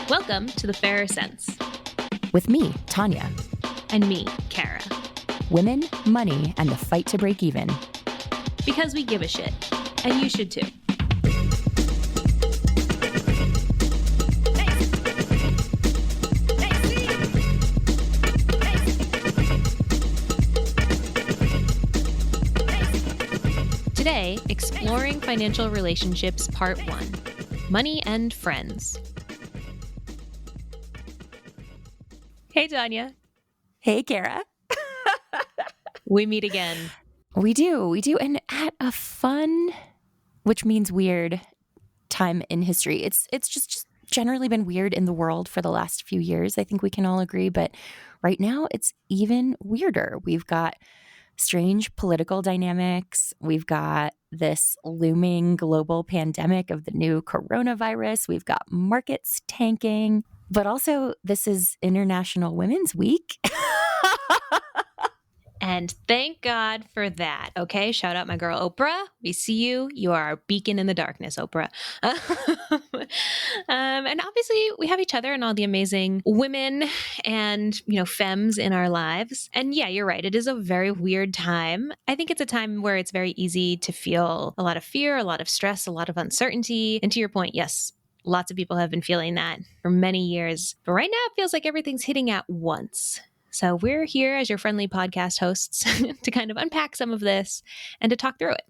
Welcome to The Fairer Sense. With me, Tanja. And me, Kara. Women, money, and the fight to break even. Because we give a shit. And you should too. Today, Exploring Financial Relationships Part 1. Money and Friends. Hey, Tanja. Hey, Kara. We meet again. We do. And at a fun, which means weird, time in history. It's just generally been weird in the world for the last few years. I think we can all agree. But right now, it's even weirder. We've got strange political dynamics. We've got this looming global pandemic of the new coronavirus. We've got markets tanking. But also, this is International Women's Week. And thank God for that. Okay. Shout out my girl, Oprah. We see you. You are our beacon in the darkness, Oprah. And obviously we have each other and all the amazing women and, femmes in our lives. And yeah, you're right. It is a very weird time. I think it's a time where it's very easy to feel a lot of fear, a lot of stress, a lot of uncertainty. And to your point, yes, lots of people have been feeling that for many years. But right now it feels like everything's hitting at once. So we're here as your friendly podcast hosts to kind of unpack some of this and to talk through it.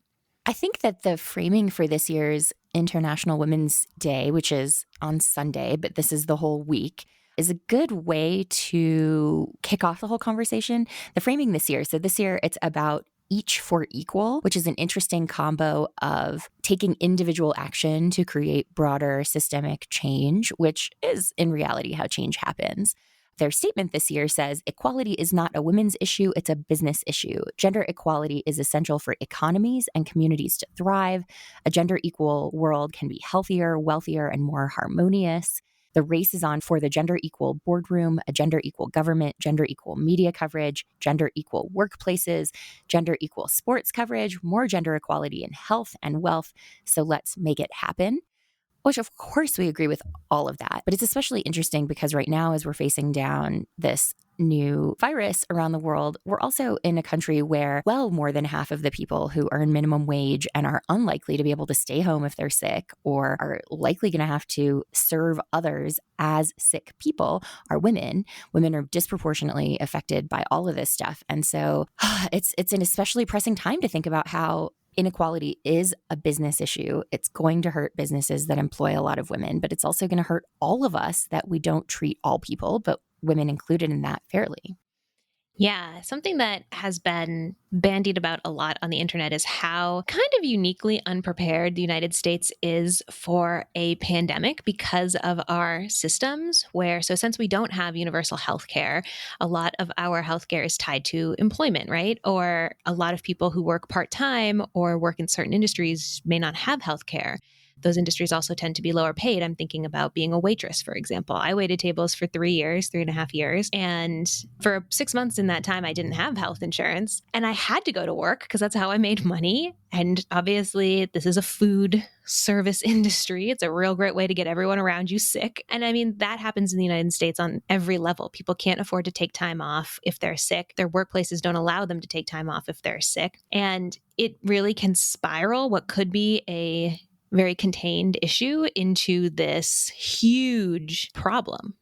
I think that the framing for this year's International Women's Day, which is on Sunday, but this is the whole week, is a good way to kick off the whole conversation. The framing this year, so this year it's about each for equal, which is an interesting combo of taking individual action to create broader systemic change, which is in reality how change happens. Their statement this year says, equality is not a women's issue, it's a business issue. Gender equality is essential for economies and communities to thrive. A gender equal world can be healthier, wealthier, and more harmonious. The race is on for the gender equal boardroom, a gender equal government, gender equal media coverage, gender equal workplaces, gender equal sports coverage, more gender equality in health and wealth. So let's make it happen. Which, of course, we agree with all of that. But it's especially interesting because right now, as we're facing down this new virus around the world, we're also in a country where well more than half of the people who earn minimum wage and are unlikely to be able to stay home if they're sick or are likely going to have to serve others as sick people are women. Women are disproportionately affected by all of this stuff. And so it's an especially pressing time to think about how inequality is a business issue. It's going to hurt businesses that employ a lot of women, but it's also going to hurt all of us that we don't treat all people, but women included in that, fairly. Yeah, something that has been bandied about a lot on the internet is how kind of uniquely unprepared the United States is for a pandemic because of our systems so since we don't have universal health care, a lot of our healthcare is tied to employment, right? Or a lot of people who work part-time or work in certain industries may not have health care. Those industries also tend to be lower paid. I'm thinking about being a waitress, for example. I waited tables for 3.5 years. And for 6 months in that time, I didn't have health insurance. And I had to go to work because that's how I made money. And obviously, this is a food service industry. It's a real great way to get everyone around you sick. And I mean, that happens in the United States on every level. People can't afford to take time off if they're sick. Their workplaces don't allow them to take time off if they're sick. And it really can spiral what could be a very contained issue into this huge problem.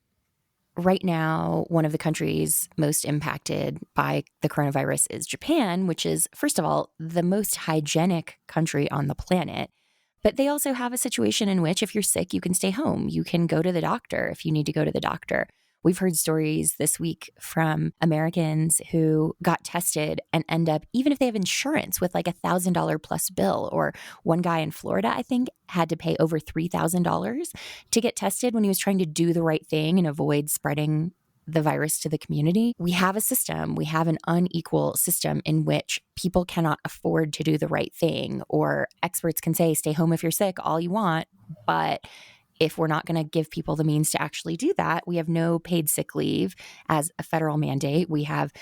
Right now, one of the countries most impacted by the coronavirus is Japan, which is, first of all, the most hygienic country on the planet. But they also have a situation in which if you're sick, you can stay home. You can go to the doctor if you need to go to the doctor. We've heard stories this week from Americans who got tested and end up, even if they have insurance, with like $1,000 plus bill. Or one guy in Florida, I think, had to pay over $3,000 to get tested when he was trying to do the right thing and avoid spreading the virus to the community. We have a system, we have an unequal system in which people cannot afford to do the right thing, or experts can say, stay home if you're sick, all you want. But if we're not going to give people the means to actually do that, we have no paid sick leave as a federal mandate. We have,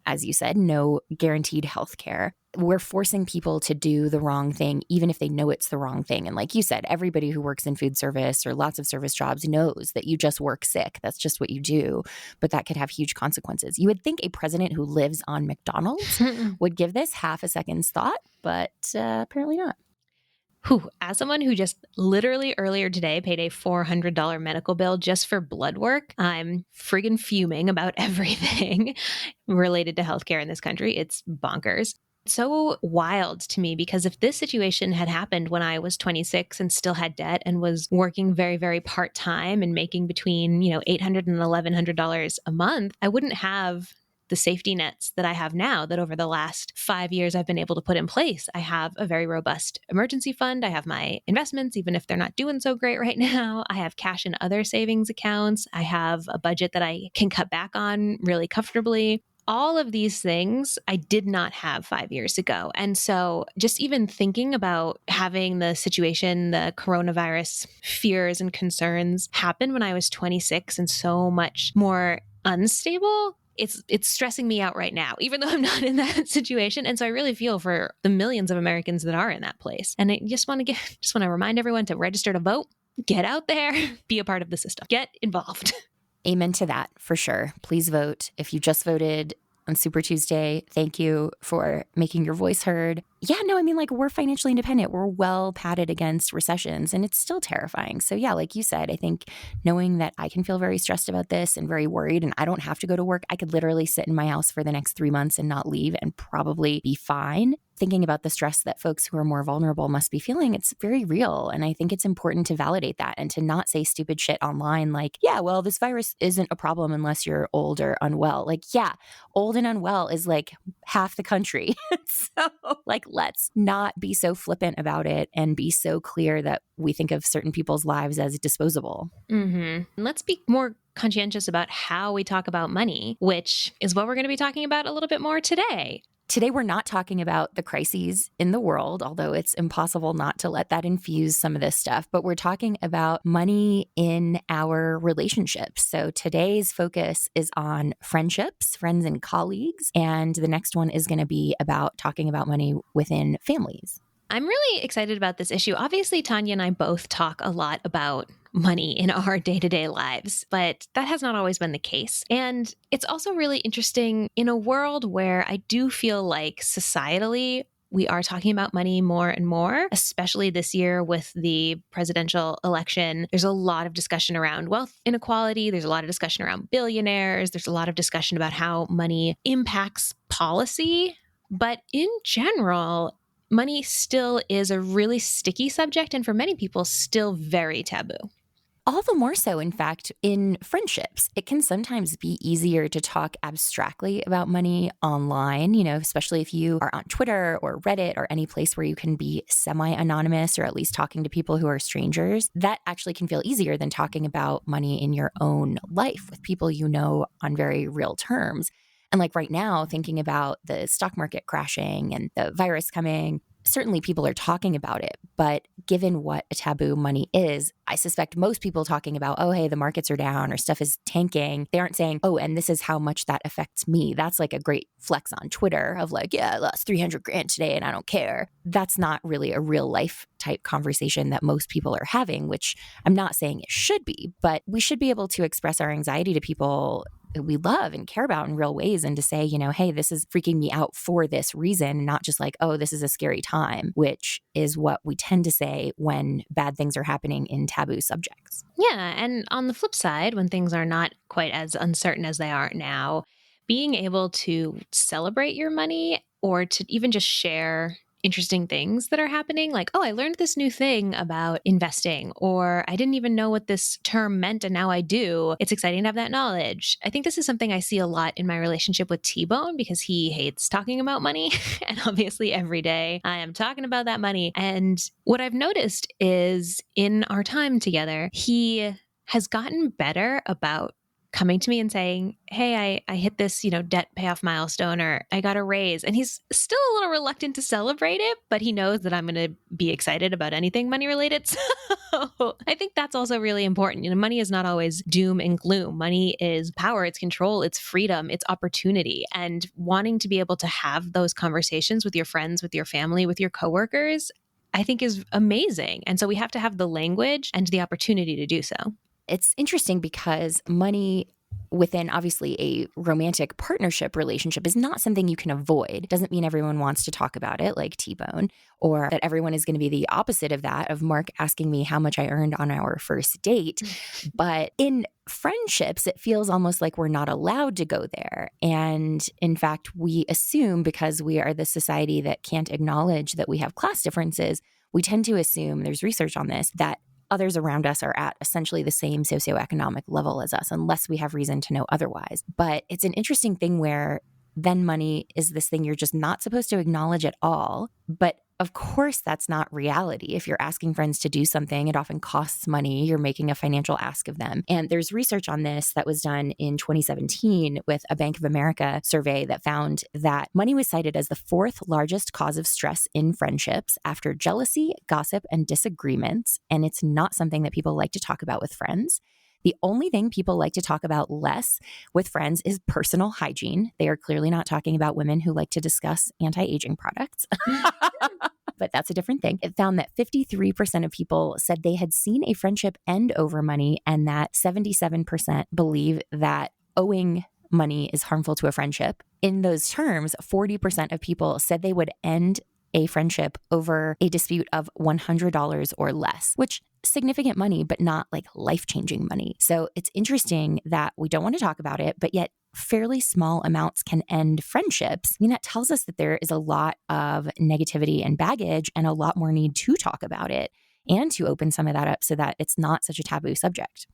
as you said, no guaranteed health care. we're forcing people to do the wrong thing, even if they know it's the wrong thing. And like you said, everybody who works in food service or lots of service jobs knows that you just work sick. That's just what you do. But that could have huge consequences. You would think a president who lives on McDonald's would give this half a second's thought, but apparently not. Whew, as someone who just literally earlier today paid a $400 medical bill just for blood work, I'm friggin' fuming about everything related to healthcare in this country. It's bonkers. So wild to me, because if this situation had happened when I was 26 and still had debt and was working very, very part-time and making between, $800 and $1,100 a month, I wouldn't have the safety nets that I have now that over the last 5 years I've been able to put in place. I have a very robust emergency fund. I have my investments, even if they're not doing so great right now. I have cash in other savings accounts. I have a budget that I can cut back on really comfortably. All of these things I did not have 5 years ago. And so just even thinking about having the situation, the coronavirus fears and concerns happen when I was 26 and so much more unstable, it's stressing me out right now, even though I'm not in that situation. And so I really feel for the millions of Americans that are in that place. And I just want to remind everyone to register to vote, get out there, be a part of the system, get involved. Amen to that, for sure. Please vote. If you just voted on Super Tuesday, thank you for making your voice heard. Yeah, no, I mean, like, we're financially independent. We're well padded against recessions, and it's still terrifying. So yeah, like you said, I think knowing that I can feel very stressed about this and very worried, and I don't have to go to work. I could literally sit in my house for the next 3 months and not leave and probably be fine. Thinking about the stress that folks who are more vulnerable must be feeling, it's very real. And I think it's important to validate that and to not say stupid shit online like, yeah, well, this virus isn't a problem unless you're old or unwell. Like, yeah, old and unwell is like half the country. So like, let's not be so flippant about it and be so clear that we think of certain people's lives as disposable. Mm-hmm. Let's be more conscientious about how we talk about money, which is what we're going to be talking about a little bit more today. Today, we're not talking about the crises in the world, although it's impossible not to let that infuse some of this stuff, but we're talking about money in our relationships. So today's focus is on friendships, friends and colleagues, and the next one is going to be about talking about money within families. I'm really excited about this issue. Obviously, Tanja and I both talk a lot about money in our day-to-day lives, but that has not always been the case. And it's also really interesting in a world where I do feel like societally, we are talking about money more and more, especially this year with the presidential election. There's a lot of discussion around wealth inequality. There's a lot of discussion around billionaires. There's a lot of discussion about how money impacts policy. But in general, money still is a really sticky subject and for many people still very taboo. All the more so, in fact, in friendships. It can sometimes be easier to talk abstractly about money online, especially if you are on Twitter or Reddit or any place where you can be semi-anonymous or at least talking to people who are strangers. That actually can feel easier than talking about money in your own life with people you know on very real terms. And like right now, thinking about the stock market crashing and the virus coming, certainly people are talking about it. But given what a taboo money is, I suspect most people talking about, oh, hey, the markets are down or stuff is tanking, they aren't saying, oh, and this is how much that affects me. That's like a great flex on Twitter of like, yeah, I lost 300 grand today and I don't care. That's not really a real life type conversation that most people are having, which I'm not saying it should be, but we should be able to express our anxiety to people we love and care about in real ways and to say, hey, this is freaking me out for this reason, not just like, oh, this is a scary time, which is what we tend to say when bad things are happening in taboo subjects. Yeah. And on the flip side, when things are not quite as uncertain as they are now, being able to celebrate your money or to even just share interesting things that are happening, like, oh, I learned this new thing about investing, or I didn't even know what this term meant and now I do. It's exciting to have that knowledge. I think this is something I see a lot in my relationship with T-Bone because he hates talking about money. And obviously every day I am talking about that money. And what I've noticed is in our time together, he has gotten better about coming to me and saying, hey, I hit this, debt payoff milestone, or I got a raise. And he's still a little reluctant to celebrate it, but he knows that I'm going to be excited about anything money related. So I think that's also really important. Money is not always doom and gloom. Money is power, it's control, it's freedom, it's opportunity. And wanting to be able to have those conversations with your friends, with your family, with your coworkers, I think is amazing. And so we have to have the language and the opportunity to do so. It's interesting because money within obviously a romantic partnership relationship is not something you can avoid. Doesn't mean everyone wants to talk about it like T-Bone, or that everyone is going to be the opposite of that, of Mark asking me how much I earned on our first date. But in friendships, it feels almost like we're not allowed to go there. And in fact, we assume, because we are the society that can't acknowledge that we have class differences, we tend to assume, there's research on this, that others around us are at essentially the same socioeconomic level as us, unless we have reason to know otherwise. But it's an interesting thing where then money is this thing you're just not supposed to acknowledge at all. But of course, that's not reality. If you're asking friends to do something, it often costs money. You're making a financial ask of them. And there's research on this that was done in 2017 with a Bank of America survey that found that money was cited as the fourth largest cause of stress in friendships after jealousy, gossip, and disagreements. And it's not something that people like to talk about with friends. The only thing people like to talk about less with friends is personal hygiene. They are clearly not talking about women who like to discuss anti-aging products. But that's a different thing. It found that 53% of people said they had seen a friendship end over money, and that 77% believe that owing money is harmful to a friendship. In those terms, 40% of people said they would end a friendship over a dispute of $100 or less, which significant money, but not like life-changing money. So it's interesting that we don't want to talk about it, but yet fairly small amounts can end friendships. I mean, that tells us that there is a lot of negativity and baggage and a lot more need to talk about it and to open some of that up so that it's not such a taboo subject.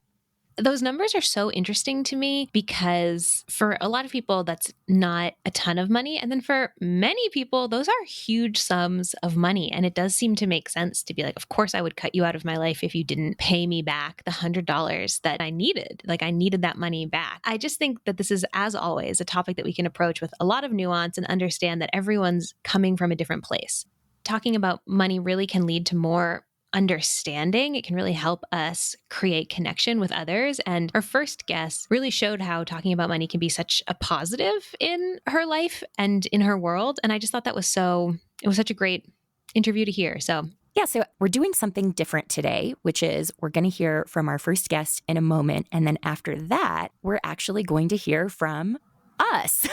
Those numbers are so interesting to me because for a lot of people, that's not a ton of money. And then for many people, those are huge sums of money. And it does seem to make sense to be like, of course, I would cut you out of my life if you didn't pay me back the $100 that I needed. Like I needed that money back. I just think that this is, as always, a topic that we can approach with a lot of nuance and understand that everyone's coming from a different place. Talking about money really can lead to more understanding. It can really help us create connection with others. And our first guest really showed how talking about money can be such a positive in her life and in her world. And I just thought it was such a great interview to hear. So we're doing something different today, which is we're going to hear from our first guest in a moment. And then after that, we're actually going to hear from us.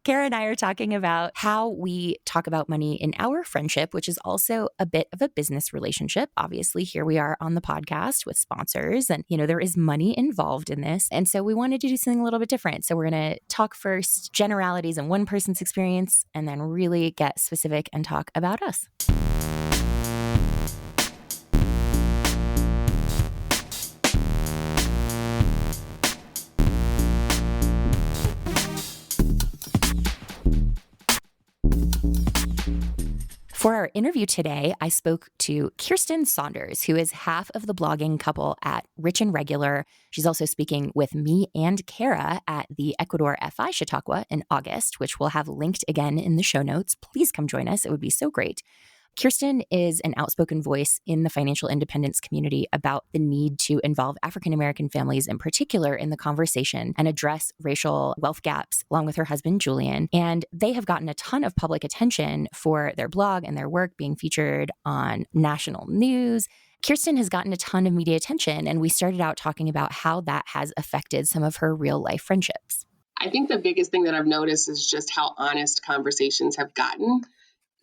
Kara and I are talking about how we talk about money in our friendship, which is also a bit of a business relationship. Obviously, here we are on the podcast with sponsors and, there is money involved in this. And so we wanted to do something a little bit different. So we're going to talk first generalities and one person's experience, and then really get specific and talk about us. For our interview today, I spoke to Kiersten Saunders, who is half of the blogging couple at Rich and Regular. She's also speaking with me and Kara at the Ecuador Chautauqua in August, which we'll have linked again in the show notes. Please come join us. It would be so great. Kiersten is an outspoken voice in the financial independence community about the need to involve African-American families in particular in the conversation and address racial wealth gaps, along with her husband, Julien. And they have gotten a ton of public attention for their blog and their work being featured on national news. Kiersten has gotten a ton of media attention, and we started out talking about how that has affected some of her real-life friendships. I think the biggest thing that I've noticed is just how honest conversations have gotten.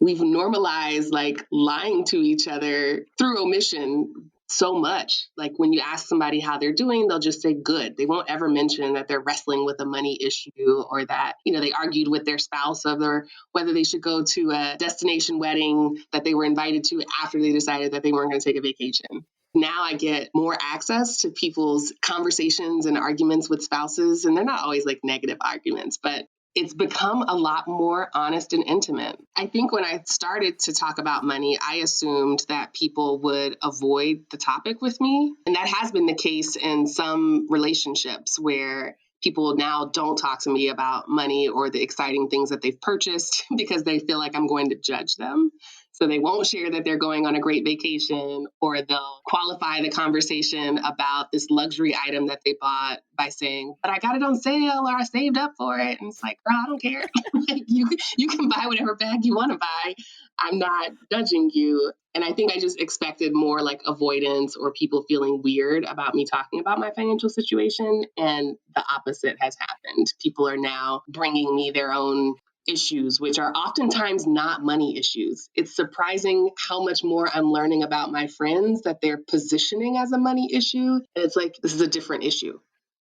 We've normalized lying to each other through omission so much. Like when you ask somebody how they're doing, they'll just say good. They won't ever mention that they're wrestling with a money issue or that, they argued with their spouse over whether they should go to a destination wedding that they were invited to after they decided that they weren't going to take a vacation. Now I get more access to people's conversations and arguments with spouses, and they're not always negative arguments, but it's become a lot more honest and intimate. I think when I started to talk about money, I assumed that people would avoid the topic with me. And that has been the case in some relationships where people now don't talk to me about money or the exciting things that they've purchased because they feel like I'm going to judge them. So they won't share that they're going on a great vacation, or they'll qualify the conversation about this luxury item that they bought by saying, but I got it on sale or I saved up for it. And it's like, girl, I don't care. Like, you can buy whatever bag you want to buy. I'm not judging you. And I think I just expected more like avoidance or people feeling weird about me talking about my financial situation. And the opposite has happened. People are now bringing me their own issues, which are oftentimes not money issues. It's surprising how much more I'm learning about my friends that they're positioning as a money issue. And it's like, this is a different issue.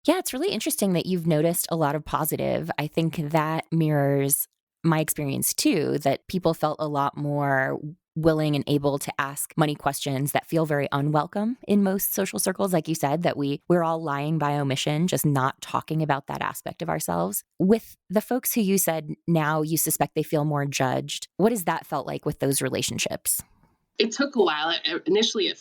Yeah, it's really interesting that you've noticed a lot of positive. I think that mirrors my experience too, that people felt a lot more willing and able to ask money questions that feel very unwelcome in most social circles. Like you said, that we're all lying by omission, just not talking about that aspect of ourselves. With the folks who you said now you suspect they feel more judged, what has that felt like with those relationships? It took a while. Initially,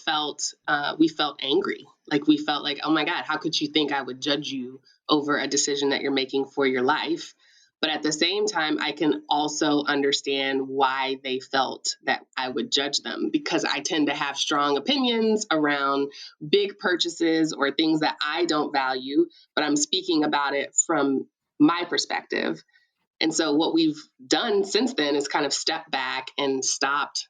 we felt angry. Like we felt like, oh my God, how could you think I would judge you over a decision that you're making for your life? But at the same time, I can also understand why they felt that I would judge them, because I tend to have strong opinions around big purchases or things that I don't value, but I'm speaking about it from my perspective. And so what we've done since then is kind of step back and stopped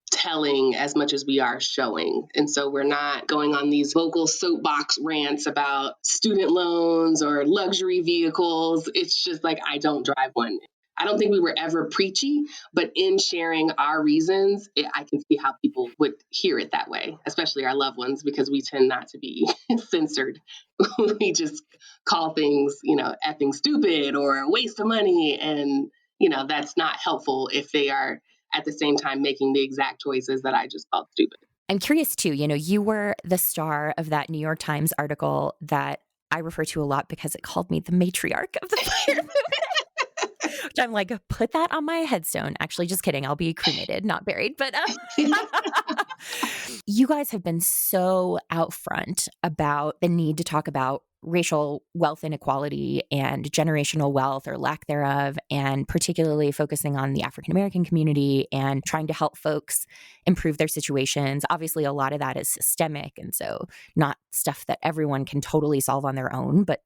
telling as much as we are showing. And so we're not going on these vocal soapbox rants about student loans or luxury vehicles. It's just like, I don't drive one. I don't think we were ever preachy, but in sharing our reasons, I can see how people would hear it that way, especially our loved ones, because we tend not to be censored. We just call things, effing stupid or a waste of money. And, that's not helpful if they are at the same time making the exact choices that I just called stupid. I'm curious too, you were the star of that New York Times article that I refer to a lot because it called me the matriarch of the fire movement. Which I'm like, put that on my headstone. Actually, just kidding. I'll be cremated, not buried. But you guys have been so out front about the need to talk about racial wealth inequality and generational wealth or lack thereof, and particularly focusing on the African American community and trying to help folks improve their situations. Obviously, a lot of that is systemic, and so not stuff that everyone can totally solve on their own, but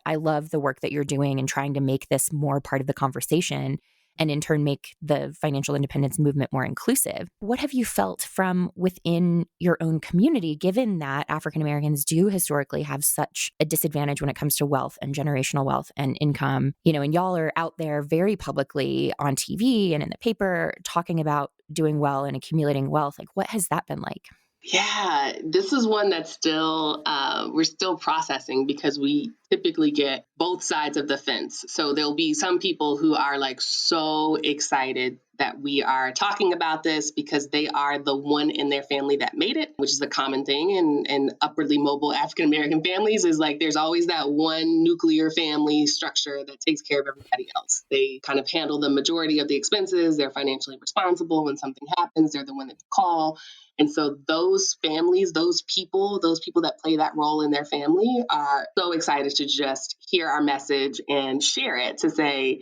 I love the work that you're doing and trying to make this more part of the conversation and in turn make the financial independence movement more inclusive. What have you felt from within your own community, given that African Americans do historically have such a disadvantage when it comes to wealth and generational wealth and income? And y'all are out there very publicly on TV and in the paper talking about doing well and accumulating wealth. Like, what has that been like? Yeah, this is one that's we're still processing, because we typically get both sides of the fence. So there'll be some people who are like so excited that we are talking about this because they are the one in their family that made it, which is a common thing in upwardly mobile African American families, is like there's always that one nuclear family structure that takes care of everybody else. They kind of handle the majority of the expenses. They're financially responsible. When something happens, they're the one that you call. And so those families, those people that play that role in their family are so excited to just hear our message and share it, to say,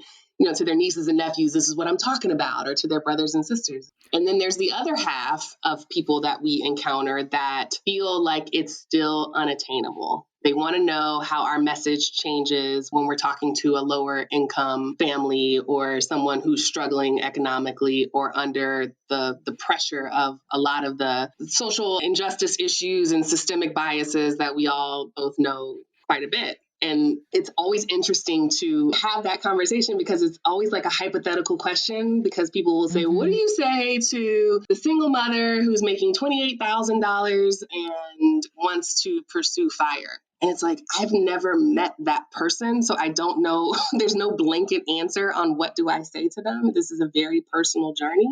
to their nieces and nephews, this is what I'm talking about, or to their brothers and sisters. And then there's the other half of people that we encounter that feel like it's still unattainable. They want to know how our message changes when we're talking to a lower income family or someone who's struggling economically or under the pressure of a lot of the social injustice issues and systemic biases that we all both know quite a bit. And it's always interesting to have that conversation, because it's always like a hypothetical question, because people will say, what do you say to the single mother who's making $28,000 and wants to pursue fire? And it's like, I've never met that person, so I don't know. There's no blanket answer on what do I say to them. This is a very personal journey.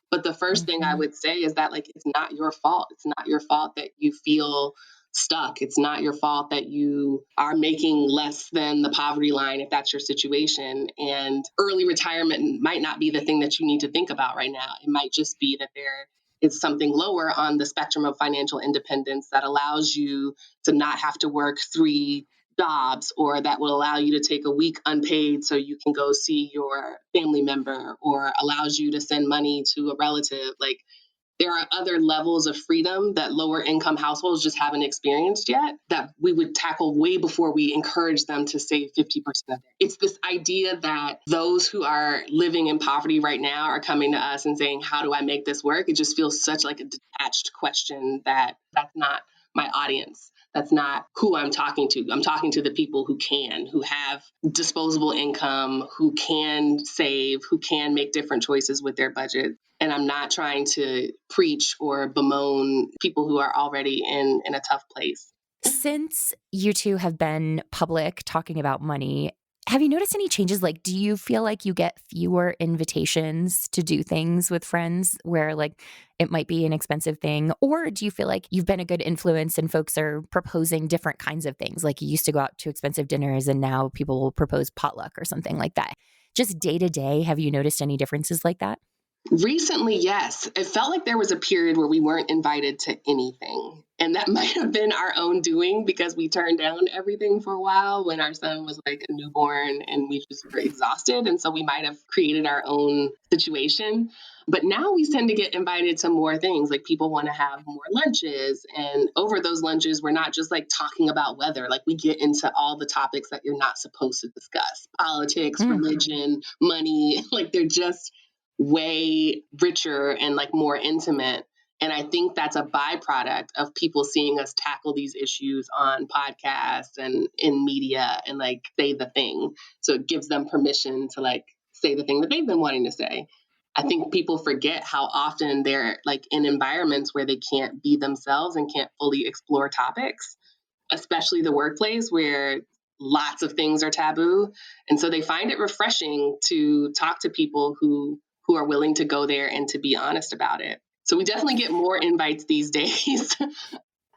But the first thing I would say is that, like, it's not your fault. It's not your fault that you feel stuck. It's not your fault that you are making less than the poverty line if that's your situation. And early retirement might not be the thing that you need to think about right now. It might just be that there is something lower on the spectrum of financial independence that allows you to not have to work 3 jobs, or that will allow you to take a week unpaid so you can go see your family member, or allows you to send money to a relative. Like, there are other levels of freedom that lower income households just haven't experienced yet that we would tackle way before we encourage them to save 50% of it. It's this idea that those who are living in poverty right now are coming to us and saying, how do I make this work? It just feels such like a detached question that's not my audience. That's not who I'm talking to. I'm talking to the people who can, who have disposable income, who can save, who can make different choices with their budget. And I'm not trying to preach or bemoan people who are already in a tough place. Since you two have been public talking about money, have you noticed any changes? Like, do you feel like you get fewer invitations to do things with friends where like it might be an expensive thing? Or do you feel like you've been a good influence and folks are proposing different kinds of things? Like, you used to go out to expensive dinners and now people will propose potluck or something like that. Just day to day, have you noticed any differences like that? Recently, yes. It felt like there was a period where we weren't invited to anything. And that might have been our own doing because we turned down everything for a while when our son was like a newborn and we just were exhausted. And so we might have created our own situation. But now we tend to get invited to more things. Like, people want to have more lunches. And over those lunches, we're not just like talking about weather. Like, we get into all the topics that you're not supposed to discuss: politics, religion, money. Like, they're just way richer and like more intimate. And I think that's a byproduct of people seeing us tackle these issues on podcasts and in media and like say the thing. So it gives them permission to like say the thing that they've been wanting to say. I think people forget how often they're like in environments where they can't be themselves and can't fully explore topics, especially the workplace where lots of things are taboo. And so they find it refreshing to talk to people who are willing to go there and to be honest about it. So we definitely get more invites these days.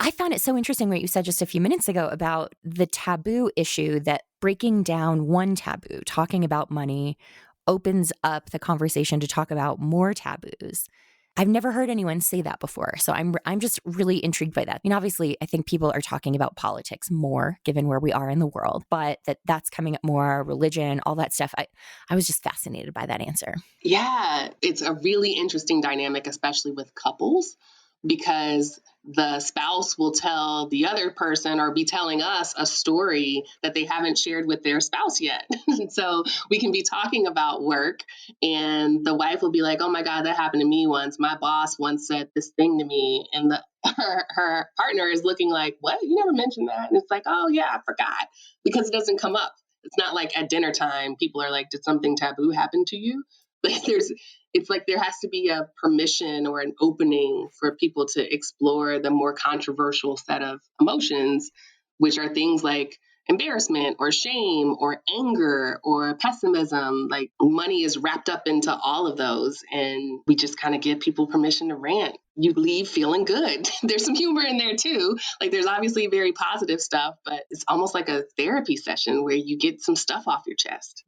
I found it so interesting what you said just a few minutes ago about the taboo issue, that breaking down one taboo, talking about money, opens up the conversation to talk about more taboos. I've never heard anyone say that before. So I'm just really intrigued by that. I mean, obviously, I think people are talking about politics more given where we are in the world, but that's coming up more, religion, all that stuff. I was just fascinated by that answer. Yeah, it's a really interesting dynamic, especially with couples, because the spouse will tell the other person or be telling us a story that they haven't shared with their spouse yet. So we can be talking about work and the wife will be like, oh my God, that happened to me once. My boss once said this thing to me. And her partner is looking like, what? You never mentioned that. And it's like, oh yeah, I forgot, because it doesn't come up. It's not like at dinner time, people are like, did something taboo happen to you? Like, it's like there has to be a permission or an opening for people to explore the more controversial set of emotions, which are things like embarrassment or shame or anger or pessimism. Like, money is wrapped up into all of those. And we just kind of give people permission to rant. You leave feeling good. There's some humor in there too. Like, there's obviously very positive stuff, but it's almost like a therapy session where you get some stuff off your chest.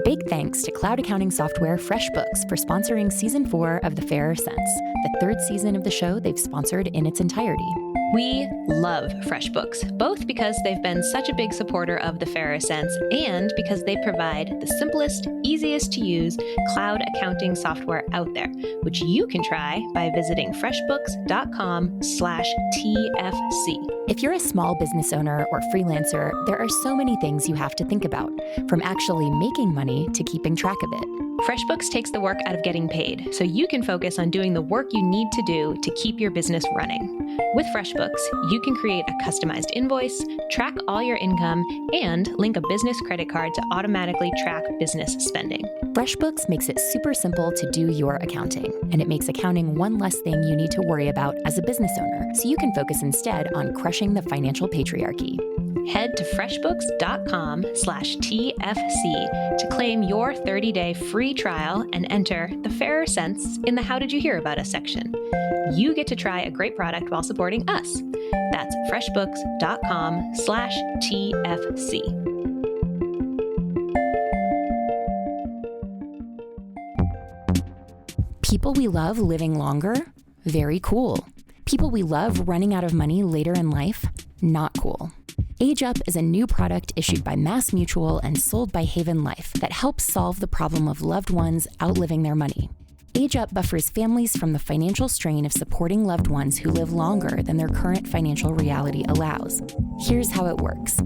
Big thanks to cloud accounting software FreshBooks for sponsoring Season 4 of The Fairer Sense, the 3rd season of the show they've sponsored in its entirety. We love FreshBooks, both because they've been such a big supporter of the Fairer Sense and because they provide the simplest, easiest to use cloud accounting software out there, which you can try by visiting freshbooks.com/TFC. If you're a small business owner or freelancer, there are so many things you have to think about, from actually making money to keeping track of it. FreshBooks takes the work out of getting paid, so you can focus on doing the work you need to do to keep your business running. With FreshBooks, you can create a customized invoice, track all your income, and link a business credit card to automatically track business spending. FreshBooks makes it super simple to do your accounting, and it makes accounting one less thing you need to worry about as a business owner, so you can focus instead on crushing the financial patriarchy. Head to freshbooks.com/TFC to claim your 30-day free trial and enter the Fairer Sense in the How Did You Hear About Us section. you get to try a great product while supporting us. That's freshbooks.com/TFC. People we love living longer? Very cool. People we love running out of money later in life? Not cool. Age Up is a new product issued by MassMutual and sold by Haven Life that helps solve the problem of loved ones outliving their money. Age Up buffers families from the financial strain of supporting loved ones who live longer than their current financial reality allows. Here's how it works.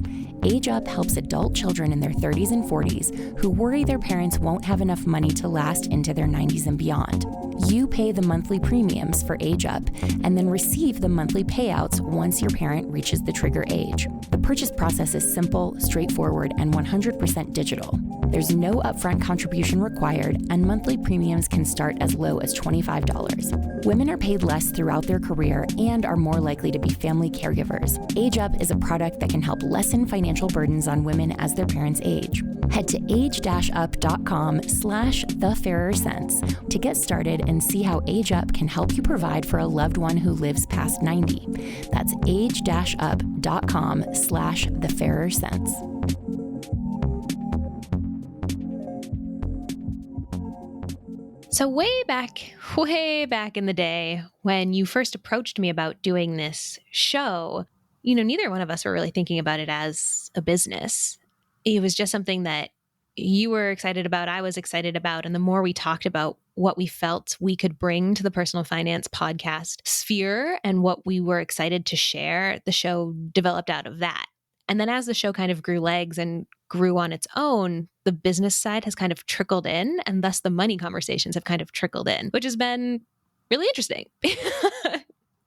Age Up helps adult children in their 30s and 40s who worry their parents won't have enough money to last into their 90s and beyond. You pay the monthly premiums for Age Up and then receive the monthly payouts once your parent reaches the trigger age. The purchase process is simple, straightforward, and 100% digital. There's no upfront contribution required, and monthly premiums can start as low as $25. Women are paid less throughout their career and are more likely to be family caregivers. Age Up is a product that can help lessen financial burdens on women as their parents age. Head to age-up.com/thefairerscents to get started and see how Age Up can help you provide for a loved one who lives past 90. That's age-up.com/thefairerscents. So way back in the day when you first approached me about doing this show, neither one of us were really thinking about it as a business. It was just something that you were excited about, I was excited about. And the more we talked about what we felt we could bring to the personal finance podcast sphere and what we were excited to share, the show developed out of that. And then as the show kind of grew legs and grew on its own, the business side has kind of trickled in, and thus the money conversations have kind of trickled in, which has been really interesting.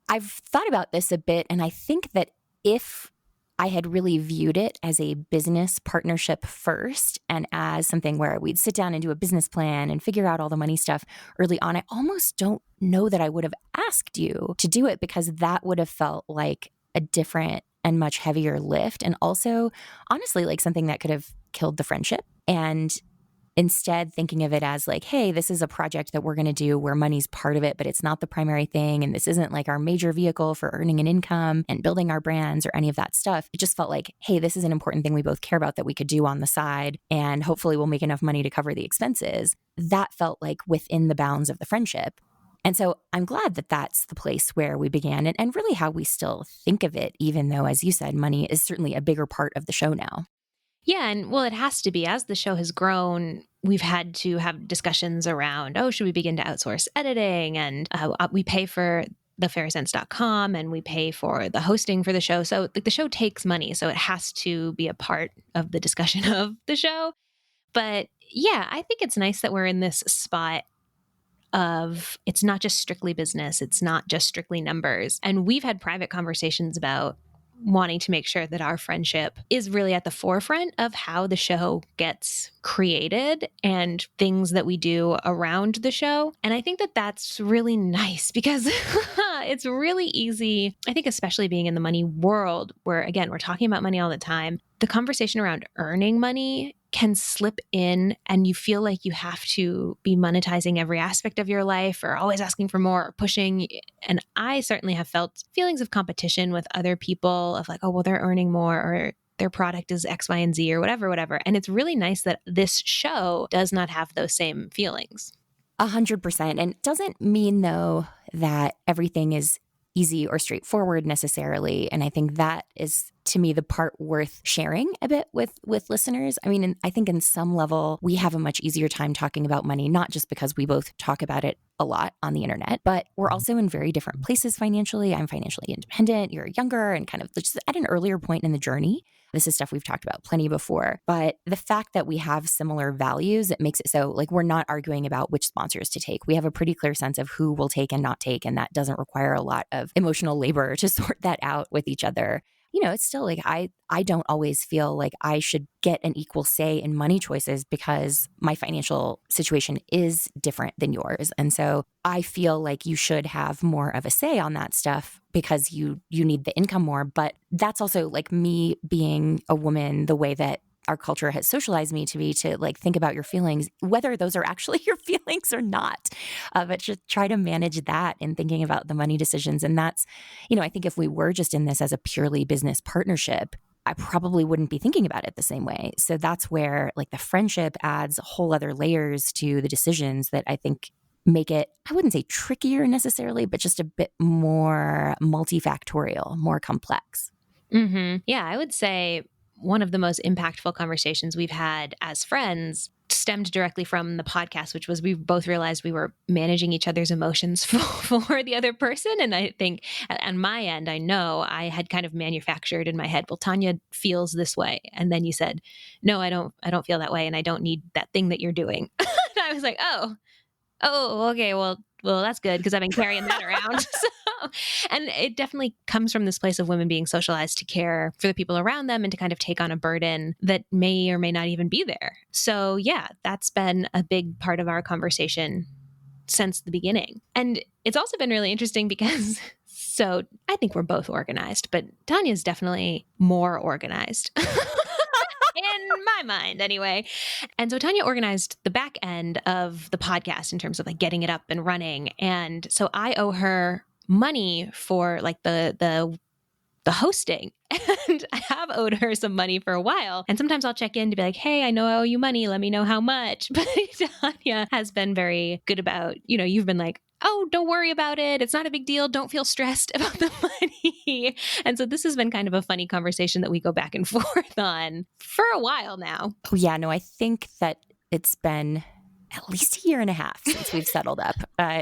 I've thought about this a bit, and I think that if I had really viewed it as a business partnership first and as something where we'd sit down and do a business plan and figure out all the money stuff early on, I almost don't know that I would have asked you to do it, because that would have felt like a different and much heavier lift. And also, honestly, like something that could have killed the friendship. And instead thinking of it as like, hey, this is a project that we're going to do where money's part of it, but it's not the primary thing. And this isn't like our major vehicle for earning an income and building our brands or any of that stuff. It just felt like, hey, this is an important thing we both care about that we could do on the side. And hopefully we'll make enough money to cover the expenses. That felt like within the bounds of the friendship. And so I'm glad that that's the place where we began, and really how we still think of it, even though, as you said, money is certainly a bigger part of the show now. Yeah. And well, it has to be. As the show has grown, we've had to have discussions around, should we begin to outsource editing? And we pay for thefairerscents.com and we pay for the hosting for the show. So the show takes money. So it has to be a part of the discussion of the show. But yeah, I think it's nice that we're in this spot of it's not just strictly business. It's not just strictly numbers. And we've had private conversations about wanting to make sure that our friendship is really at the forefront of how the show gets created and things that we do around the show. And I think that that's really nice because it's really easy, I think, especially being in the money world where, again, we're talking about money all the time. The conversation around earning money can slip in and you feel like you have to be monetizing every aspect of your life or always asking for more or pushing. And I certainly have felt feelings of competition with other people of like, oh, well, they're earning more or their product is X, Y, and Z or whatever. And it's really nice that this show does not have those same feelings. 100%. And it doesn't mean, though, that everything is easy or straightforward necessarily. And I think that is, to me, the part worth sharing a bit with listeners. I mean, I think in some level, we have a much easier time talking about money, not just because we both talk about it a lot on the internet, but we're also in very different places financially. I'm financially independent, you're younger, and kind of just at an earlier point in the journey. This is stuff we've talked about plenty before. But the fact that we have similar values, it makes it so like we're not arguing about which sponsors to take. We have a pretty clear sense of who we'll take and not take. And that doesn't require a lot of emotional labor to sort that out with each other. You know, it's still like I don't always feel like I should get an equal say in money choices because my financial situation is different than yours. And so I feel like you should have more of a say on that stuff because you need the income more. But that's also like me being a woman, the way that our culture has socialized me to be to like think about your feelings, whether those are actually your feelings or not. But just try to manage that in thinking about the money decisions. And that's, I think if we were just in this as a purely business partnership, I probably wouldn't be thinking about it the same way. So that's where like the friendship adds whole other layers to the decisions that I think make it, I wouldn't say trickier necessarily, but just a bit more multifactorial, more complex. Mm-hmm. Yeah, I would say one of the most impactful conversations we've had as friends stemmed directly from the podcast, which was we both realized we were managing each other's emotions for the other person. And I think on my end, I know I had kind of manufactured in my head, well, Tanja feels this way. And then you said, no, I don't feel that way. And I don't need that thing that you're doing. And I was like, okay, well, that's good because I've been carrying that around. And it definitely comes from this place of women being socialized to care for the people around them and to kind of take on a burden that may or may not even be there. So yeah, that's been a big part of our conversation since the beginning. And it's also been really interesting because so I think we're both organized, but Tanya's definitely more organized. In my mind, anyway. And so Tanja organized the back end of the podcast in terms of like getting it up and running. And so I owe her money for like the hosting. And I have owed her some money for a while. And sometimes I'll check in to be like, hey, I know I owe you money. Let me know how much. But Tanja has been very good about, you've been like, oh, don't worry about it. It's not a big deal. Don't feel stressed about the money. And so this has been kind of a funny conversation that we go back and forth on for a while now. Oh, yeah. No, I think that it's been at least a year and a half since we've settled up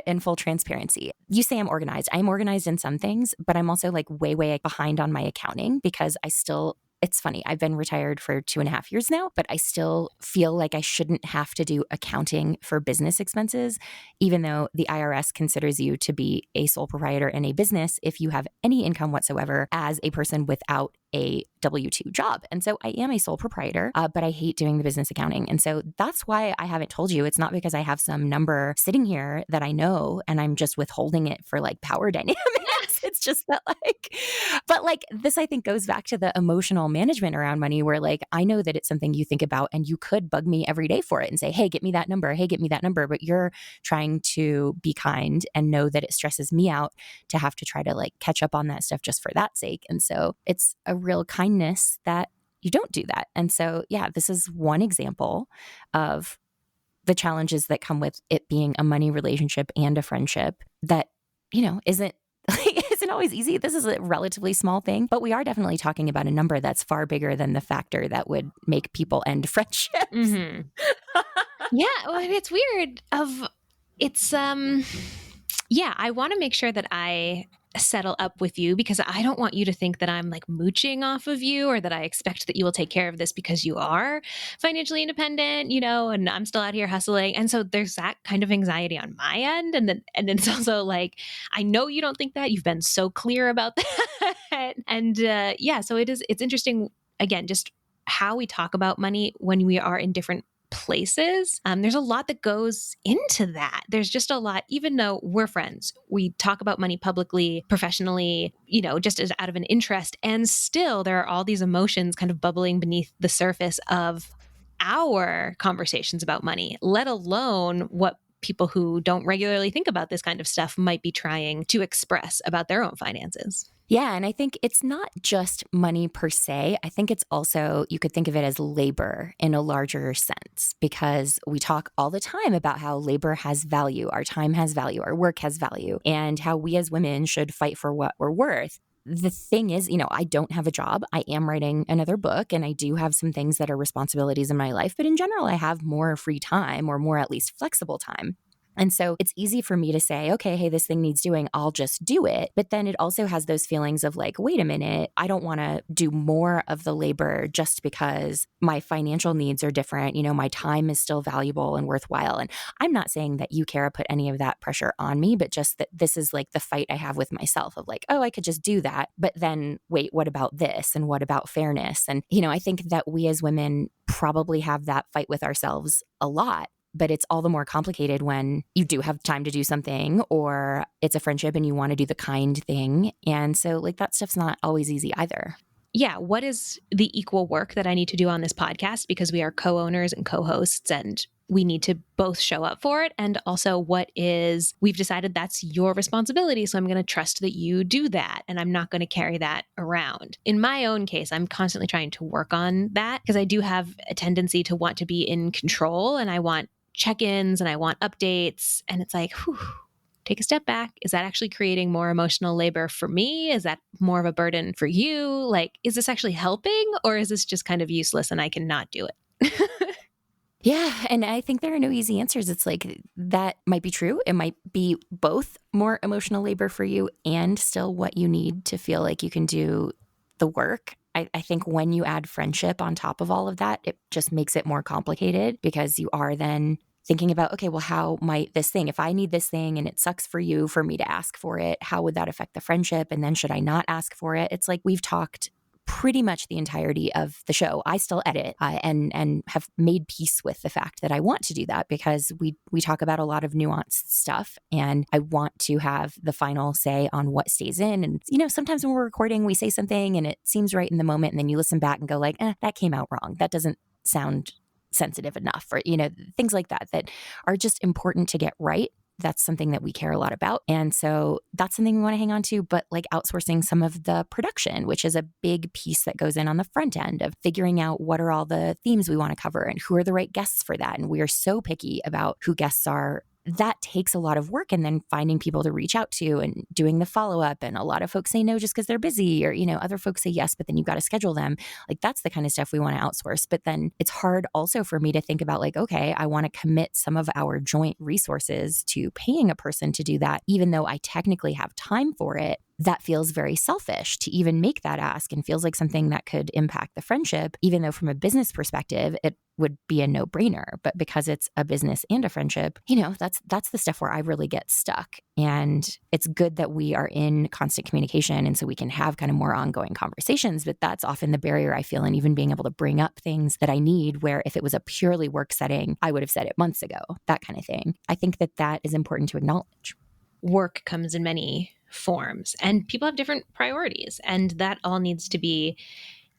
in full transparency. You say I'm organized. I'm organized in some things, but I'm also like way behind on my accounting because it's funny. I've been retired for 2.5 years now, but I still feel like I shouldn't have to do accounting for business expenses, even though the IRS considers you to be a sole proprietor in a business if you have any income whatsoever as a person without a W-2 job. And so I am a sole proprietor, but I hate doing the business accounting. And so that's why I haven't told you. It's not because I have some number sitting here that I know and I'm just withholding it for like power dynamics. It's just that but this I think goes back to the emotional management around money where like, I know that it's something you think about and you could bug me every day for it and say, hey, get me that number. Hey, get me that number. But you're trying to be kind and know that it stresses me out to have to try to like catch up on that stuff just for that sake. And so it's a real kindness that you don't do that. And so, yeah, this is one example of the challenges that come with it being a money relationship and a friendship that, isn't always easy. This is a relatively small thing, but we are definitely talking about a number that's far bigger than the factor that would make people end friendships. Mm-hmm. Yeah, well, it's weird. I want to make sure that I settle up with you because I don't want you to think that I'm like mooching off of you or that I expect that you will take care of this because you are financially independent, and I'm still out here hustling. And so there's that kind of anxiety on my end. And then it's also like, I know you don't think that. You've been so clear about that. And so it's interesting, again, just how we talk about money when we are in different places. There's a lot that goes into that. There's just a lot, even though we're friends, we talk about money publicly, professionally, just as out of an interest. And still there are all these emotions kind of bubbling beneath the surface of our conversations about money, let alone what people who don't regularly think about this kind of stuff might be trying to express about their own finances. Yeah. And I think it's not just money per se. I think it's also, you could think of it as labor in a larger sense, because we talk all the time about how labor has value, our time has value, our work has value, and how we as women should fight for what we're worth. The thing is, I don't have a job. I am writing another book and I do have some things that are responsibilities in my life. But in general, I have more free time or more at least flexible time. And so it's easy for me to say, okay, hey, this thing needs doing. I'll just do it. But then it also has those feelings of like, wait a minute, I don't want to do more of the labor just because my financial needs are different. My time is still valuable and worthwhile. And I'm not saying that you, Kara, put any of that pressure on me, but just that this is like the fight I have with myself of like, oh, I could just do that. But then wait, what about this? And what about fairness? And, I think that we as women probably have that fight with ourselves a lot. But it's all the more complicated when you do have time to do something or it's a friendship and you want to do the kind thing. And so like that stuff's not always easy either. yeah, what is the equal work that I need to do on this podcast because we are co-owners and co-hosts and we need to both show up for it. And also we've decided that's your responsibility. So I'm going to trust that you do that. And I'm not going to carry that around. In my own case, I'm constantly trying to work on that because I do have a tendency to want to be in control and I want check-ins and I want updates. And it's like, whew, take a step back. Is that actually creating more emotional labor for me? Is that more of a burden for you? Like, is this actually helping or is this just kind of useless and I cannot do it? Yeah. And I think there are no easy answers. It's like that might be true. It might be both more emotional labor for you and still what you need to feel like you can do the work. I think when you add friendship on top of all of that, it just makes it more complicated because you are then thinking about, okay, well, how might this thing, if I need this thing and it sucks for you for me to ask for it, how would that affect the friendship? And then should I not ask for it? It's like we've talked pretty much the entirety of the show. I still edit and have made peace with the fact that I want to do that because we talk about a lot of nuanced stuff and I want to have the final say on what stays in. And, you know, sometimes when we're recording, we say something and it seems right in the moment and then you listen back and go like, that came out wrong. That doesn't sound sensitive enough, or, you know, things like that are just important to get right. That's something that we care a lot about. And so that's something we want to hang on to, but like outsourcing some of the production, which is a big piece that goes in on the front end of figuring out what are all the themes we want to cover and who are the right guests for that. And we are so picky about who guests are. That takes a lot of work, and then finding people to reach out to and doing the follow-up. And a lot of folks say no just because they're busy, or, you know, other folks say yes, but then you've got to schedule them. Like that's the kind of stuff we want to outsource. But then it's hard also for me to think about like, okay, I want to commit some of our joint resources to paying a person to do that, even though I technically have time for it. That feels very selfish to even make that ask and feels like something that could impact the friendship, even though from a business perspective, it would be a no-brainer. But because it's a business and a friendship, you know, that's the stuff where I really get stuck. And it's good that we are in constant communication. And so we can have kind of more ongoing conversations, but that's often the barrier I feel in even being able to bring up things that I need, where if it was a purely work setting, I would have said it months ago, that kind of thing. I think that is important to acknowledge. Work comes in many forms and people have different priorities, and that all needs to be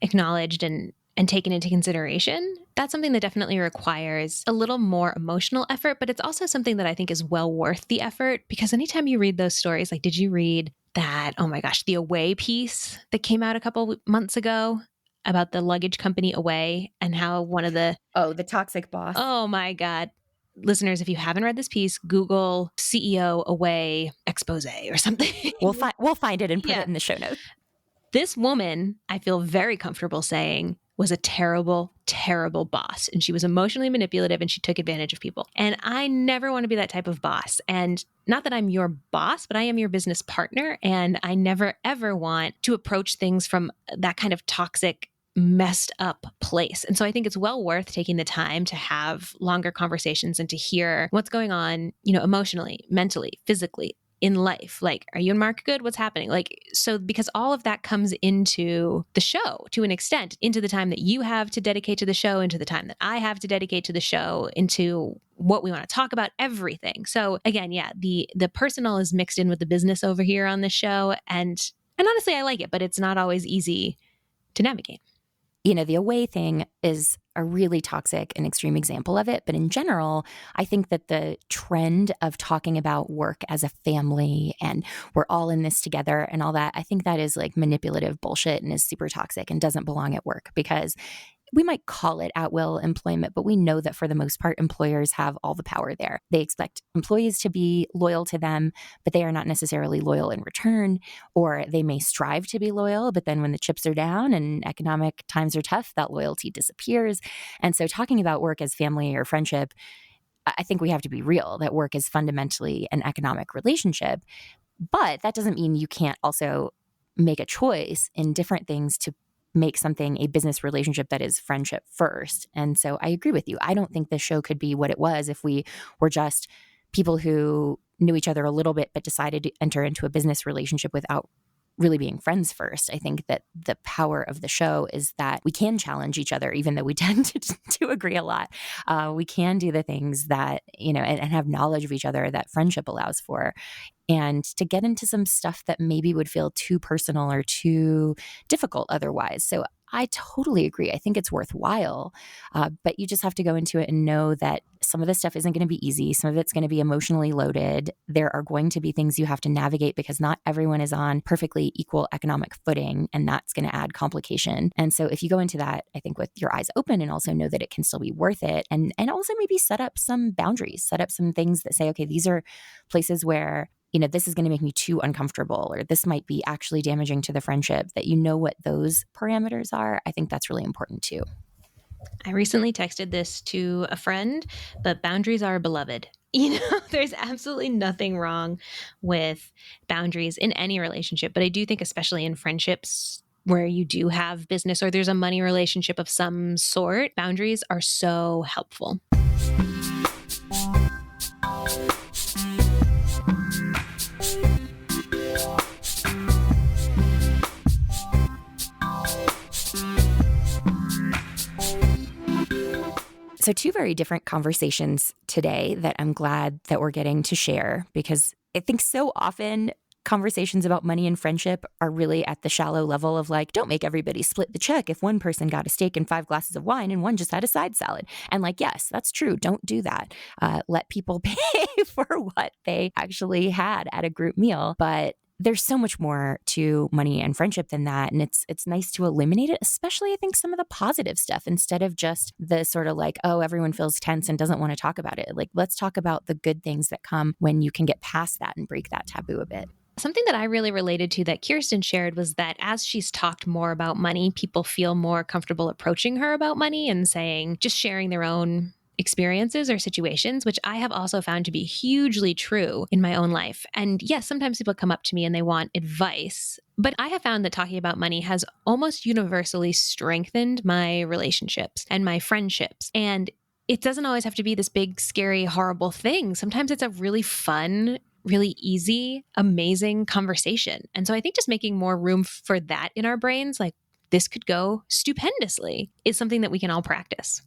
acknowledged and taken into consideration. That's something that definitely requires a little more emotional effort, but it's also something that I think is well worth the effort, because anytime you read those stories, like, did you read that, oh my gosh, the Away piece that came out a couple months ago about the luggage company Away and how one of the the toxic boss. Oh my God. Listeners, if you haven't read this piece, Google CEO Away expose or something. We'll find it and put it in the show notes. This woman, I feel very comfortable saying, was a terrible, terrible boss. And she was emotionally manipulative and she took advantage of people. And I never want to be that type of boss. And not that I'm your boss, but I am your business partner. And I never, ever want to approach things from that kind of toxic, messed up place. And so I think it's well worth taking the time to have longer conversations and to hear what's going on, you know, emotionally, mentally, physically in life. Like, are you and Mark good? What's happening? Like, so because all of that comes into the show to an extent, into the time that you have to dedicate to the show, into the time that I have to dedicate to the show, into what we want to talk about, everything. So again, yeah, the personal is mixed in with the business over here on this show. And honestly, I like it, but it's not always easy to navigate. You know, the Away thing is a really toxic and extreme example of it. But in general, I think that the trend of talking about work as a family and we're all in this together and all that, I think that is like manipulative bullshit and is super toxic and doesn't belong at work, because we might call it at-will employment, but we know that for the most part, employers have all the power there. They expect employees to be loyal to them, but they are not necessarily loyal in return, or they may strive to be loyal, but then when the chips are down and economic times are tough, that loyalty disappears. And so talking about work as family or friendship, I think we have to be real that work is fundamentally an economic relationship, but that doesn't mean you can't also make a choice in different things to make something a business relationship that is friendship first. And so I agree with you. I don't think this show could be what it was if we were just people who knew each other a little bit but decided to enter into a business relationship without really being friends first. I think that the power of the show is that we can challenge each other, even though we tend to agree a lot. We can do the things that, and have knowledge of each other that friendship allows for. And to get into some stuff that maybe would feel too personal or too difficult otherwise. So I totally agree. I think it's worthwhile, but you just have to go into it and know that some of this stuff isn't going to be easy. Some of it's going to be emotionally loaded. There are going to be things you have to navigate because not everyone is on perfectly equal economic footing, and that's going to add complication. And so if you go into that, I think with your eyes open and also know that it can still be worth it, and also maybe set up some boundaries, set up some things that say, okay, these are places where this is going to make me too uncomfortable, or this might be actually damaging to the friendship, that you know what those parameters are. I think that's really important too. I recently texted this to a friend, but boundaries are beloved. There's absolutely nothing wrong with boundaries in any relationship, but I do think especially in friendships where you do have business or there's a money relationship of some sort, boundaries are so helpful. So 2 very different conversations today that I'm glad that we're getting to share, because I think so often conversations about money and friendship are really at the shallow level of like, don't make everybody split the check if one person got a steak and 5 glasses of wine and one just had a side salad. And like, yes, that's true. Don't do that. Let people pay for what they actually had at a group meal. But there's so much more to money and friendship than that. And it's nice to eliminate it, especially I think some of the positive stuff, instead of just the sort of like, oh, everyone feels tense and doesn't want to talk about it. Like, let's talk about the good things that come when you can get past that and break that taboo a bit. Something that I really related to that Kiersten shared was that as she's talked more about money, people feel more comfortable approaching her about money and just sharing their own experiences or situations, which I have also found to be hugely true in my own life. And yes, sometimes people come up to me and they want advice, but I have found that talking about money has almost universally strengthened my relationships and my friendships. And it doesn't always have to be this big, scary, horrible thing. Sometimes it's a really fun, really easy, amazing conversation. And so I think just making more room for that in our brains, like this could go stupendously, is something that we can all practice.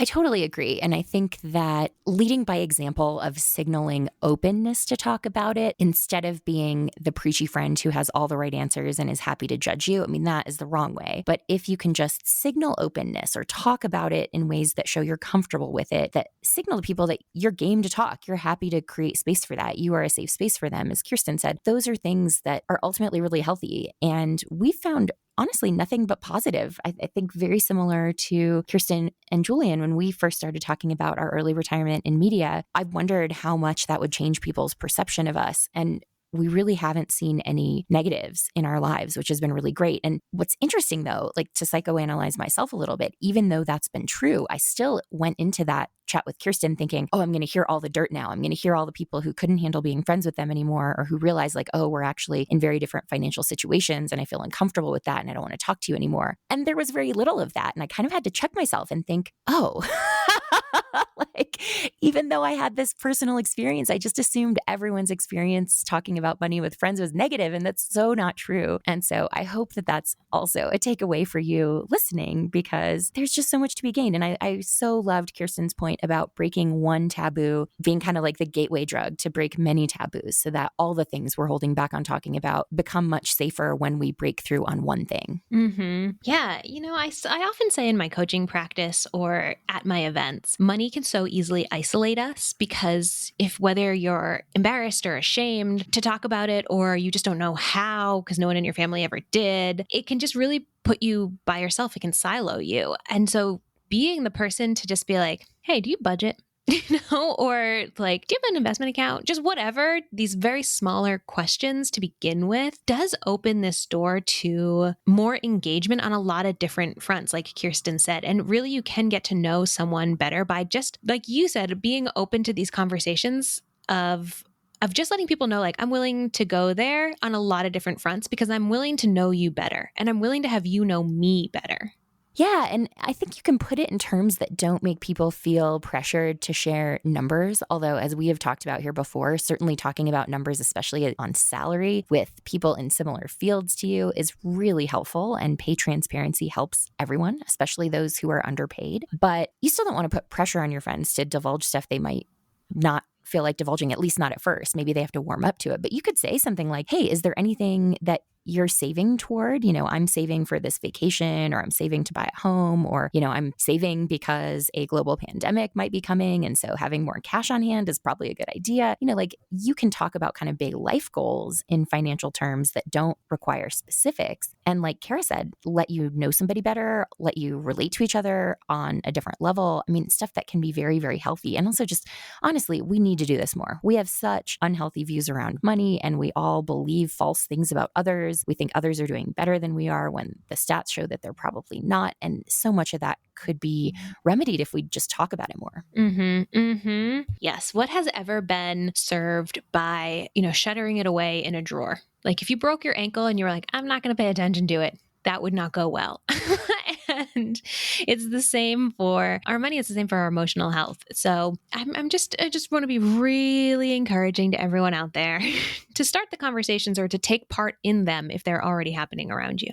I totally agree. And I think that leading by example of signaling openness to talk about it instead of being the preachy friend who has all the right answers and is happy to judge you, I mean, that is the wrong way. But if you can just signal openness or talk about it in ways that show you're comfortable with it, that signal to people that you're game to talk, you're happy to create space for that, you are a safe space for them, as Kiersten said, those are things that are ultimately really healthy. And we found honestly, nothing but positive. I think very similar to Kiersten and Julien, when we first started talking about our early retirement in media, I wondered how much that would change people's perception of us. And we really haven't seen any negatives in our lives, which has been really great. And what's interesting though, like to psychoanalyze myself a little bit, even though that's been true, I still went into that chat with Kiersten thinking, oh, I'm going to hear all the dirt now. I'm going to hear all the people who couldn't handle being friends with them anymore, or who realize like, oh, we're actually in very different financial situations and I feel uncomfortable with that and I don't want to talk to you anymore. And there was very little of that. And I kind of had to check myself and think, oh, like, even though I had this personal experience, I just assumed everyone's experience talking about money with friends was negative, and that's so not true. And so I hope that that's also a takeaway for you listening, because there's just so much to be gained. And I so loved Kiersten's point about breaking one taboo being kind of like the gateway drug to break many taboos, so that all the things we're holding back on talking about become much safer when we break through on one thing. Mm-hmm. Yeah. I often say in my coaching practice or at my events, money can so easily isolate us, because whether you're embarrassed or ashamed to talk about it, or you just don't know how because no one in your family ever did, it can just really put you by yourself. It can silo you. And so being the person to just be like, hey, do you budget? Or like, do you have an investment account? Just whatever, these very smaller questions to begin with does open this door to more engagement on a lot of different fronts, like Kiersten said. And really, you can get to know someone better by just, like you said, being open to these conversations of just letting people know, like, I'm willing to go there on a lot of different fronts because I'm willing to know you better and I'm willing to have you know me better. Yeah, and I think you can put it in terms that don't make people feel pressured to share numbers. Although, as we have talked about here before, certainly talking about numbers, especially on salary with people in similar fields to you, is really helpful. And pay transparency helps everyone, especially those who are underpaid. But you still don't want to put pressure on your friends to divulge stuff they might not feel like divulging, at least not at first. Maybe they have to warm up to it. But you could say something like, hey, is there anything that you're saving toward? I'm saving for this vacation, or I'm saving to buy a home, or, I'm saving because a global pandemic might be coming. And so having more cash on hand is probably a good idea. Like you can talk about kind of big life goals in financial terms that don't require specifics. And like Kara said, let you know somebody better, let you relate to each other on a different level. I mean, stuff that can be very, very healthy. And also just honestly, we need to do this more. We have such unhealthy views around money, and we all believe false things about others. We think others are doing better than we are when the stats show that they're probably not. And so much of that could be remedied if we just talk about it more. Yes. What has ever been served by, shuttering it away in a drawer? Like if you broke your ankle and you were like, I'm not going to pay attention to it, that would not go well. And it's the same for our money. It's the same for our emotional health. So I just want to be really encouraging to everyone out there to start the conversations or to take part in them if they're already happening around you.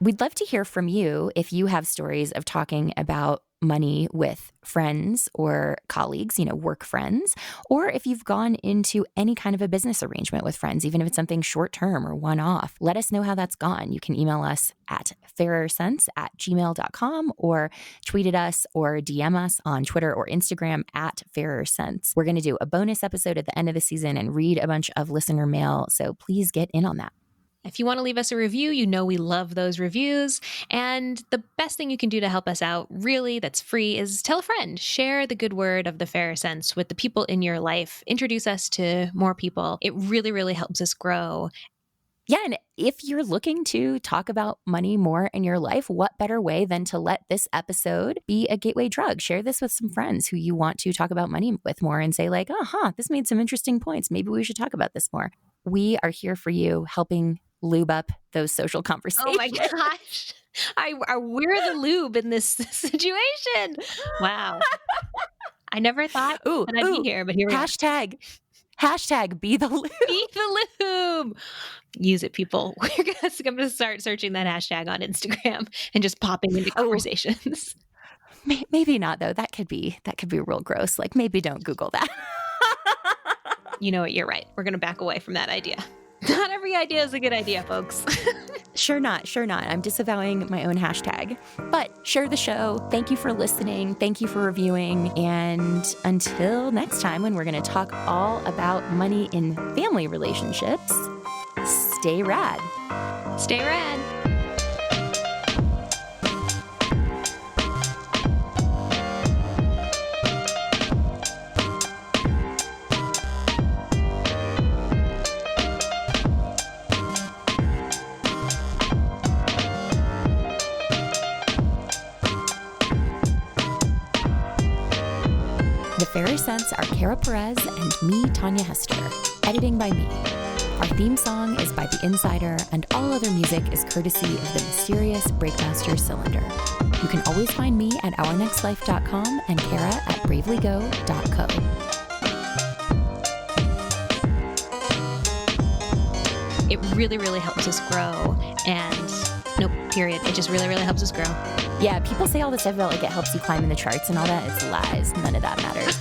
We'd love to hear from you if you have stories of talking about money with friends or colleagues, work friends, or if you've gone into any kind of a business arrangement with friends, even if it's something short-term or one-off. Let us know how that's gone. You can email us at fairersense@gmail.com or tweet at us or DM us on Twitter or Instagram at fairersense. We're going to do a bonus episode at the end of the season and read a bunch of listener mail, so please get in on that. If you want to leave us a review, we love those reviews. And the best thing you can do to help us out, really, that's free, is tell a friend. Share the good word of the Fairer Sense with the people in your life. Introduce us to more people. It really, really helps us grow. Yeah, and if you're looking to talk about money more in your life, what better way than to let this episode be a gateway drug? Share this with some friends who you want to talk about money with more and say like, this made some interesting points. Maybe we should talk about this more. We are here for you, helping lube up those social conversations. Oh my gosh. We're the lube in this situation. Wow. I never thought that I'd be here, but here we are. Hashtag be the lube. Be the lube. Use it, people. I'm going to start searching that hashtag on Instagram and just popping into conversations. Maybe not though. That could be real gross. Like maybe don't Google that. You know what? You're right. We're going to back away from that idea. Not every idea is a good idea, folks. Sure not. I'm disavowing my own hashtag. But share the show. Thank you for listening. Thank you for reviewing. And until next time, when we're going to talk all about money in family relationships, stay rad. Stay rad. The Fairer Sense are Kara Perez and me, Tanja Hester. Editing by me. Our theme song is by The Insider, and all other music is courtesy of the mysterious Breakmaster Cylinder. You can always find me at ournextlife.com and Kara at bravelygo.co. It really, really helps us grow. And period. It just really, really helps us grow. Yeah, people say all this stuff about like it helps you climb in the charts and all that. It's lies. None of that matters.